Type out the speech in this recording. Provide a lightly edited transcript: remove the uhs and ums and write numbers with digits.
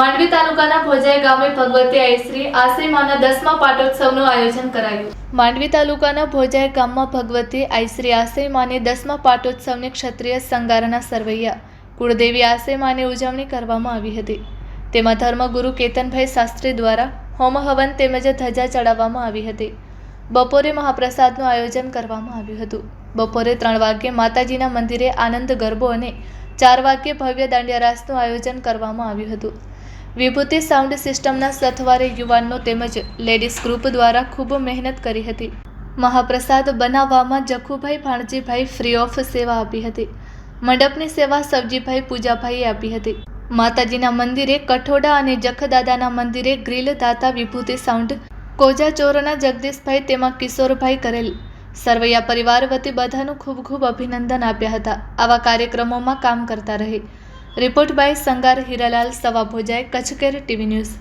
માંડવી તાલુકાના ભોજાઈ ગામે ભગવતી આઈશ્રી આશ્રીમાના 10મા પાટોત્સવનું આયોજન કરાયું। માંડવી તાલુકાના ભોજાઈ ગામમાં ભગવતી આઈશ્રી આશ્રીમાની 10મા પાટોત્સવની ક્ષત્રિય સંગારના સરવૈયા કુળદેવી આશ્રીમાની ઉજવણી કરવામાં આવી હતી। તેમાં ધર્મગુરુ કેતનભાઈ શાસ્ત્રી દ્વારા હોમ હવન તેમજ ધજા ચડાવવામાં આવી હતી। બપોરે મહાપ્રસાદનું આયોજન કરવામાં આવ્યું હતું। બપોરે 3 વાગ્યે માતાજીના મંદિરે આનંદ ગરબો અને 4 વાગ્યે ભવ્ય દાંડિયા રાસનું આયોજન કરવામાં આવ્યું હતું। વિભૂતિ સાઉન્ડ સિસ્ટમના સથવારે યુવાનો તેમજ લેડીઝ ગ્રુપ દ્વારા ખૂબ મહેનત કરી હતી। મહાપ્રસાદ બનાવવામાં જખુભાઈ ભાણજીભાઈ ફ્રી ઓફ સેવા આપી હતી। મંડપની સેવા સવજીભાઈ પૂજાભાઈએ આપી હતી। માતાજીના મંદિરે કઠોડા અને જખદાદાના મંદિરે ગ્રીલ દાતા વિભૂતિ સાઉન્ડ કોજાચોરના જગદીશભાઈ તેમાં કિશોરભાઈ કરેલ સરવૈયા પરિવાર વતી બધાનું ખૂબ ખૂબ અભિનંદન આપ્યા હતા। આવા કાર્યક્રમોમાં કામ કરતા રહે। રિપોર્ટ બાય સંગાર હીરાલાલ સવા Bhojai, Kutch care TV news.